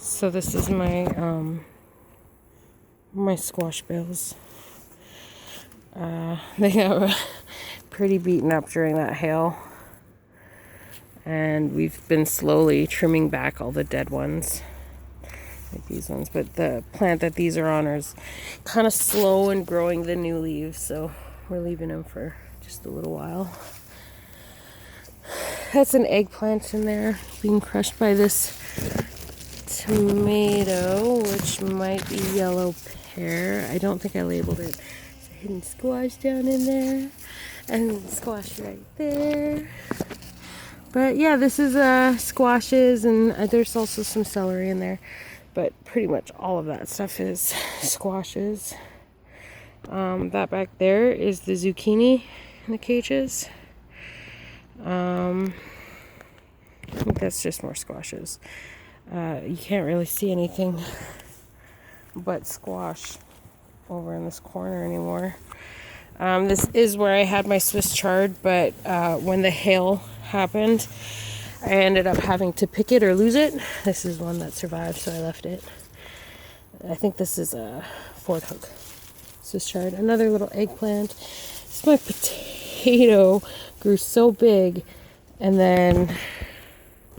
So this is my my squash bales. They got pretty beaten up during that hail. And we've been slowly trimming back all the dead ones, like these ones. But the plant that these are on is kind of slow in growing the new leaves, so we're leaving them for just a little while. That's an eggplant in there being crushed by this tomato, which might be yellow pear. I don't think I labeled it. There's a hidden squash down in there, and squash right there. But yeah, this is squashes, and there's also some celery in there. But pretty much all of that stuff is squashes. That back there is the zucchini in the cages. I think that's just more squashes. You can't really see anything but squash over in this corner anymore. This is where I had my Swiss chard, but when the hail happened, I ended up having to pick it or lose it. This is one that survived, so I left it. I think this is a Ford Hook Swiss chard. Another little eggplant. This is my potato. Grew so big and then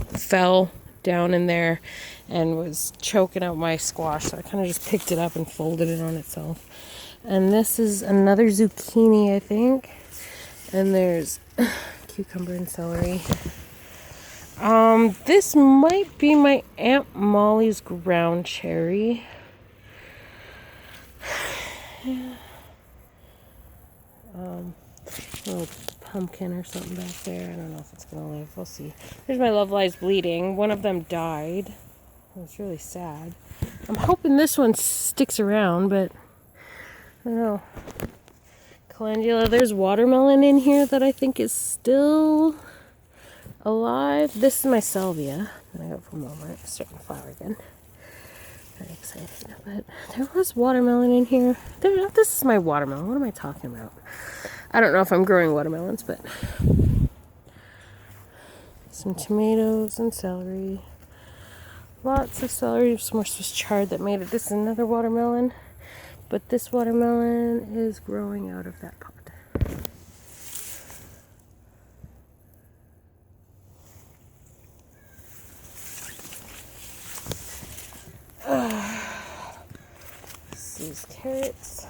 fell down in there and was choking out my squash, so I kind of just picked it up and folded it on itself. And this is another zucchini, I think, and there's cucumber and celery. This might be my Aunt Molly's ground cherry. Little pumpkin or something back there. I don't know if it's gonna live. We'll see. There's my Love Lies Bleeding. One of them died. It was really sad. I'm hoping this one sticks around, but I don't know. Calendula. There's watermelon in here that I think is still alive. This is my salvia that I got from Walmart. It's starting to flower again. Very excited. But there was watermelon in here. This is my watermelon. What am I talking about? I don't know if I'm growing watermelons, but some tomatoes and celery. Lots of celery. Some more Swiss chard that made it. This is another watermelon, but this watermelon is growing out of that pot. These carrots.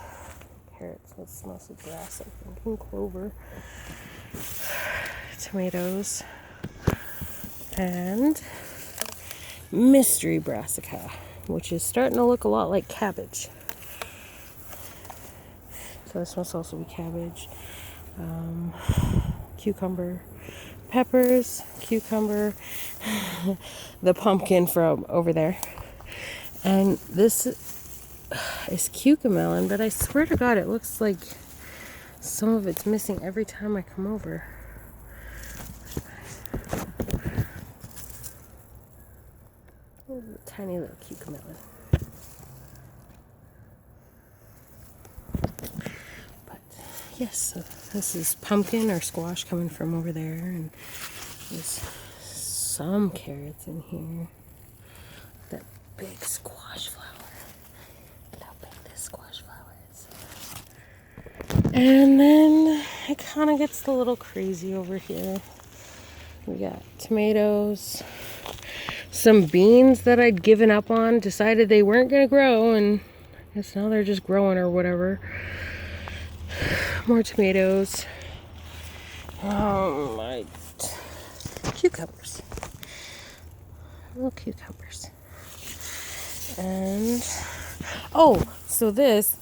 That's mostly grass, I think, and clover. Tomatoes. And mystery brassica, which is starting to look a lot like cabbage. So this must also be cabbage. Cucumber. Peppers. Cucumber. The pumpkin from over there. And this is cucamelon, but I swear to God, it looks like some of it's missing every time I come over. Tiny little cucamelon. But yes, so this is pumpkin or squash coming from over there, and there's some carrots in here. That big squash flower. Look how big this squash flower is. And then it kind of gets a little crazy over here. We got tomatoes, some beans that I'd given up on, decided they weren't going to grow, and I guess now they're just growing or whatever. More tomatoes. My cucumbers. Little cucumbers. And so this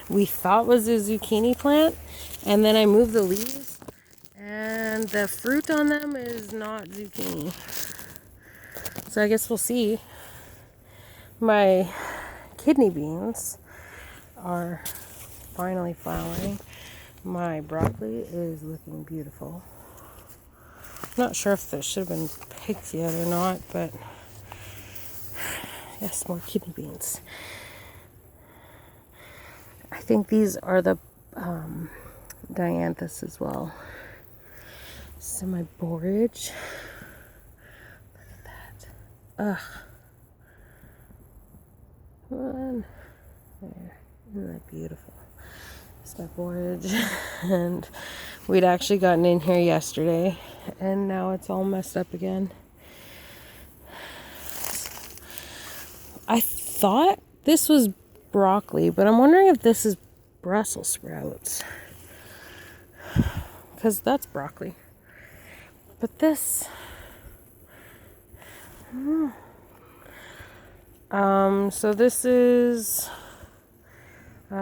we thought was a zucchini plant, and then I moved the leaves, and the fruit on them is not zucchini. So I guess we'll see. My kidney beans are finally flowering. My broccoli is looking beautiful. Not sure if this should have been picked yet or not, but yes, more kidney beans. I think these are the dianthus as well. So my porridge. Look at that. Ugh. on. There. Isn't that beautiful? It's my porridge. And we'd actually gotten in here yesterday, and now it's all messed up again. I thought this was broccoli, but I'm wondering if this is Brussels sprouts. Because that's broccoli. But this... so this is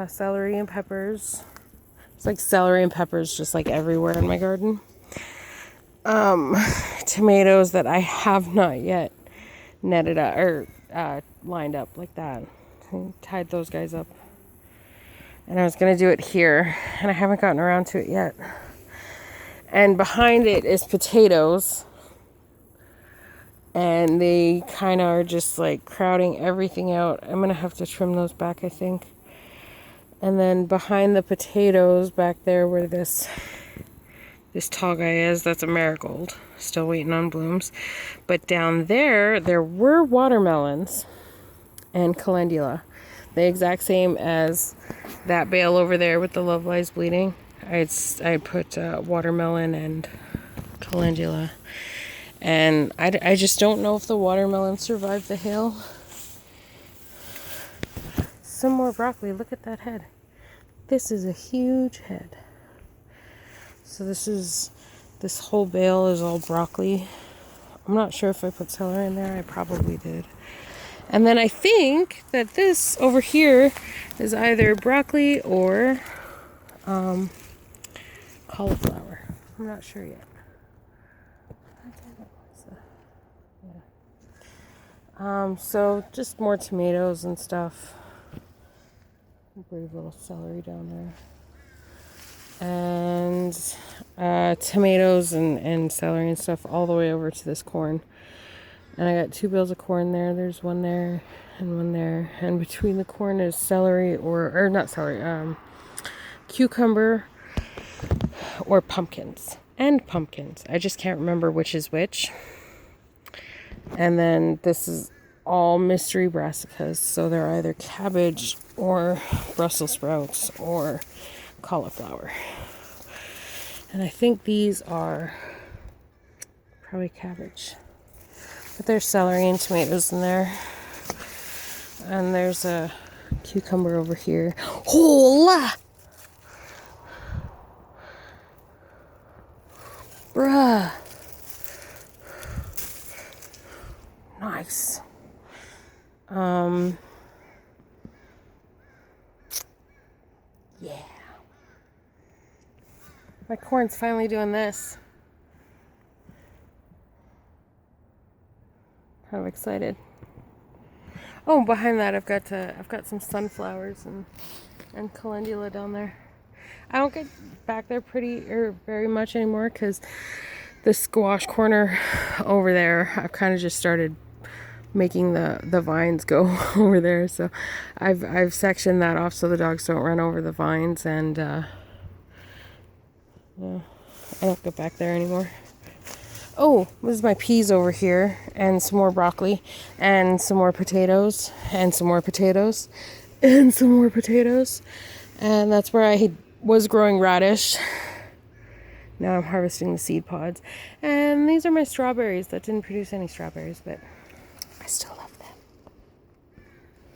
celery and peppers. It's like celery and peppers just like everywhere in my garden. Tomatoes that I have not yet netted up or lined up like that. I tied those guys up. And I was going to do it here, and I haven't gotten around to it yet. And behind it is potatoes. And they kind of are just like crowding everything out. I'm going to have to trim those back, I think. And then behind the potatoes back there where this tall guy is, that's a marigold. Still waiting on blooms. But down there were watermelons and calendula. The exact same as that bale over there with the Love Lies Bleeding. I put watermelon and calendula. And I just don't know if the watermelon survived the hail. Some more broccoli. Look at that head. This is a huge head. So this whole bale is all broccoli. I'm not sure if I put celery in there. I probably did. And then I think that this over here is either broccoli or cauliflower. I'm not sure yet. So just more tomatoes and stuff. Brave little celery down there. And tomatoes and celery and stuff all the way over to this corn. And I got 2 bales of corn there. There's one there and one there. And between the corn is celery or not celery, cucumber or pumpkins. And pumpkins. I just can't remember which is which. And then this is all mystery brassicas. So they're either cabbage or Brussels sprouts or cauliflower. And I think these are probably cabbage. But there's celery and tomatoes in there. And there's a cucumber over here. Hola! Bruh. Nice. Yeah. My corn's finally doing this. Kind of excited. Oh, behind that I've got some sunflowers and calendula down there. I don't get back there very much anymore because the squash corner over there, I've kind of just started making the vines go over there. So I've sectioned that off so the dogs don't run over the vines, and yeah, I don't go back there anymore. Oh, this is my peas over here, and some more broccoli, and some more potatoes, and some more potatoes, and some more potatoes. And that's where I was growing radish. Now I'm harvesting the seed pods. And these are my strawberries that didn't produce any strawberries, but I still